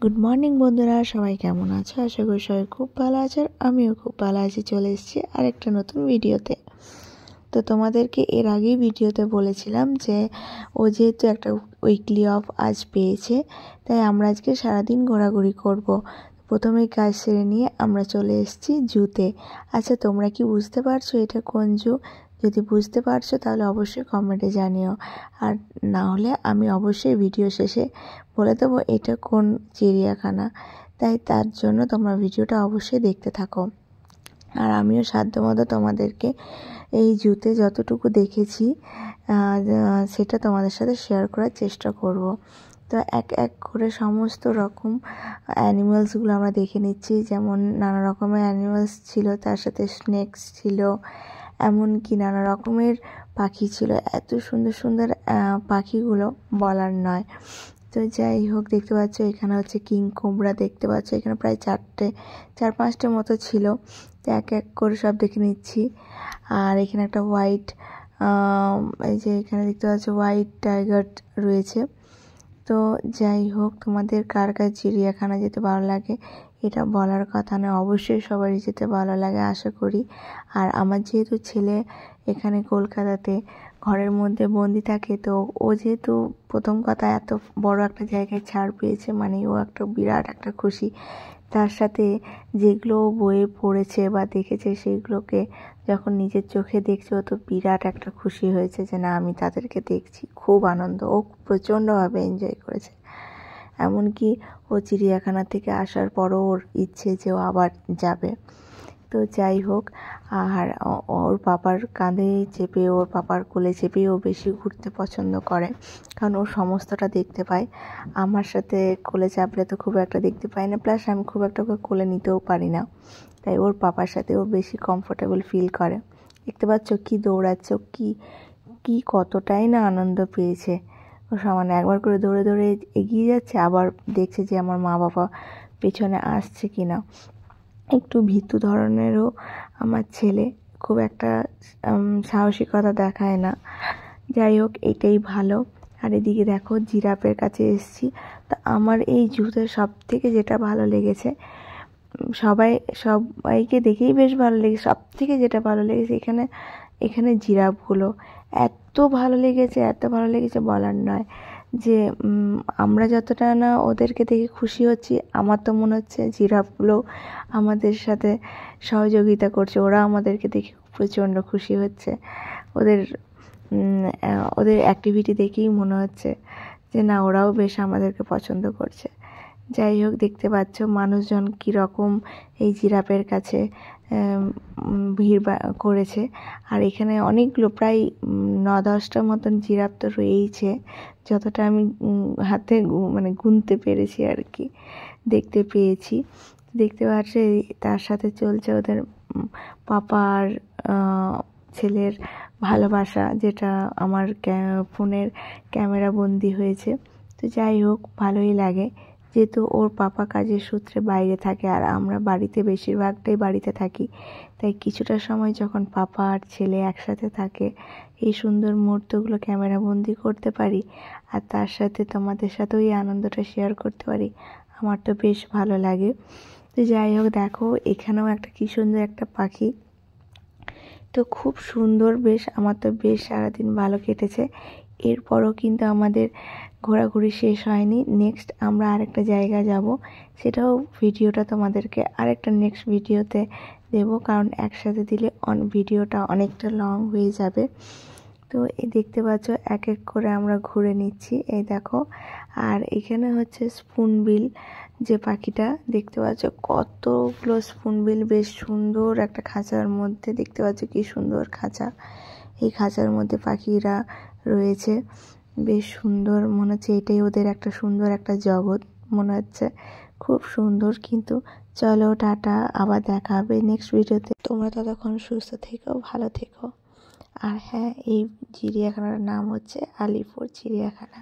Good morning বন্ধুরা, সবাই কেমন আছো? আশা করি সবাই খুব ভালো আছে। আর আমিও খুব ভালো আছি। চলে এসেছি আরেকটা নতুন ভিডিওতে। তো তোমাদেরকে এর আগেই ভিডিওতে বলেছিলাম যে ও যেহেতু একটা উইকলি অফ আজ পেয়েছে, তাই আমরা আজকে সারাদিন ঘোরাঘুরি করব। প্রথমেই কাজ সেরে নিয়ে আমরা চলে এসেছি জুতে। আচ্ছা, তোমরা কি বুঝতে পারছো এটা কোন জু? যদি বুঝতে পারছো তাহলে অবশ্যই কমেন্টে জানিও, আর না হলে আমি অবশ্যই ভিডিও শেষে বলে দেবো এটা কোন চিড়িয়াখানা। তাই তার জন্য তোমরা ভিডিওটা অবশ্যই দেখতে থাকো। আর আমিও সাধ্যমতো তোমাদেরকে এই জুতে যতটুকু দেখেছি সেটা তোমাদের সাথে শেয়ার করার চেষ্টা করব। তো এক এক করে সমস্ত রকম অ্যানিমালসগুলো আমরা দেখে নিচ্ছি। যেমন নানা রকমের অ্যানিমালস ছিল, তার সাথে স্নেকস ছিল, এমনকি নানা রকমের পাখি ছিল। এত সুন্দর সুন্দর পাখিগুলো বলার নয়। তো যাই হোক, দেখতে পাচ্ছ এখানে হচ্ছে কিং কোবরা দেখতে পাচ্ছ। এখানে প্রায় 4-5টে মতো ছিল। তো এক এক করে সব দেখে নিচ্ছি। আর এখানে একটা হোয়াইট, এই যে এখানে দেখতে পাচ্ছ হোয়াইট টাইগার রয়েছে। তো যাই হোক, তোমাদের কার কার চিড়িয়াখানা যেতে ভালো লাগে এটা বলার কথা নয়, অবশ্যই সবারই যেতে ভালো লাগে আশা করি। আর আমার যেহেতু ছেলে এখানে কলকাতাতে ঘরের মধ্যে বন্দি থাকে, তো ও যেহেতু প্রথম কথা এত বড় একটা জায়গায় ছাড় পেয়েছে, মানে ও একটা বিরাট একটা খুশি। তার সাথে যেগুলো বইয়ে পড়েছে বা দেখেছে সেইগুলোকে যখন নিজের চোখে দেখছে, ও তো বিরাট একটা খুশি হয়েছে যে না, আমি তাদেরকে দেখছি। খুব আনন্দ, ও প্রচণ্ডভাবে এনজয় করেছে। এমনকি ও চিড়িয়াখানা থেকে আসার পরও ওর ইচ্ছে যে ও আবার যাবে। তো যাই হোক, আর ওর পাপার কাঁধে চেপে, ওর পাপার কোলে চেপে ও বেশি ঘুরতে পছন্দ করে, কারণ ও সমস্তটা দেখতে পায়। আমার সাথে কোলে চাপলে তো খুব একটা দেখতে পাই না, প্লাস আমি খুব একটা ওকে কোলে নিতেও পারি না। তাই ওর পাপার সাথে ও বেশি কমফোর্টেবল ফিল করে। দেখতে পাচ্ছ কি দৌড়াচ্ছে, কি কতটাই না আনন্দ পেয়েছে। ও সমানে একবার করে দৌড়ে দৌড়ে এগিয়ে যাচ্ছে, আবার দেখছে যে আমার মা বাবা পেছনে আসছে কিনা। একটু ভীতু ধরনেরও আমার ছেলে, খুব একটা সাহসিকতা দেখায় না। যাই হোক, এটাই ভালো। আর এদিকে দেখো জিরাফের কাছে এসেছি। তা আমার এই জুতে সব থেকে যেটা ভালো লেগেছে, সবাইকে দেখেই বেশ ভালো লেগেছে, সব থেকে যেটা ভালো লেগেছে এখানে জিরাফগুলো এত ভালো লেগেছে বলার নয়। যে আমরা যতটা না ওদেরকে দেখে খুশি হচ্ছি, আমার তো মনে হচ্ছে জিরাফগুলো আমাদের সাথে সহযোগিতা করছে। ওরা আমাদেরকে দেখে প্রচণ্ড খুশি হচ্ছে। ওদের অ্যাক্টিভিটি দেখেই মনে হচ্ছে যে না, ওরাও বেশ আমাদেরকে পছন্দ করছে। যাই হোক, দেখতে পাচ্ছ মানুষজন কীরকম এই জিরাফের কাছে ভিড় করেছে। আর এখানে অনেকগুলো, প্রায় 9-10টার মতন জিরাফ তো রয়েইছে, যতটা আমি হাতে মানে গুনতে পেরেছি আর কি, দেখতে পেয়েছি। দেখতে পাচ্ছ তার সাথে চলছে ওদের পাপার ছেলের ভালোবাসা, যেটা আমার ফোনের ক্যামেরা বন্দি হয়েছে। তো যাই হোক, ভালোই লাগে, যেহেতু ওর পাপা কাজের সূত্রে বাইরে থাকে আর আমরা বাড়িতে বেশিরভাগটাই বাড়িতে থাকি। তাই কিছুটা সময় যখন পাপা আর ছেলে একসাথে থাকে, এই সুন্দর মুহূর্তগুলো ক্যামেরা বন্দি করতে পারি, আর তার সাথে তোমাদের সাথেও এই আনন্দটা শেয়ার করতে পারি, আমার তো বেশ ভালো লাগে। তো যাই হোক, দেখো এখানেও একটা কি সুন্দর একটা পাখি। তো খুব সুন্দর, বেশ আমার তো বেশ সারাদিন ভালো কেটেছে। এরপরও কিন্তু আমাদের ঘোরাঘুরি শেষ হয়নি। নেক্সট আমরা আরেকটা জায়গা যাব, সেটাও ভিডিওটা তোমাদেরকে আরেকটা নেক্সট ভিডিওতে দেব, কারণ একসাথে দিলে ভিডিওটা অনেকটা লং হয়ে যাবে। তো এই দেখতে পাচ্ছ এক এক করে আমরা ঘুরে নিচ্ছি, এই দেখো। আর এখানে হচ্ছে স্পুনবিল যে পাখিটা, দেখতে পাচ্ছ কতগুলো স্পুনবিল, বেশ সুন্দর একটা খাঁচার মধ্যে। দেখতে পাচ্ছ কি সুন্দর খাঁচা, এই খাঁচার মধ্যে পাখিরা রয়েছে, বেশ সুন্দর মনে হচ্ছে। এটাই ওদের একটা সুন্দর একটা জগৎ মনে হচ্ছে, খুব সুন্দর। কিন্তু চলো টাটা, আবার দেখা হবে নেক্সট ভিডিওতে। তোমরা ততক্ষণ সুস্থ থেকো, ভালো থেকো। আর হ্যাঁ, এই চিড়িয়াখানার নাম হচ্ছে আলিপুর চিড়িয়াখানা।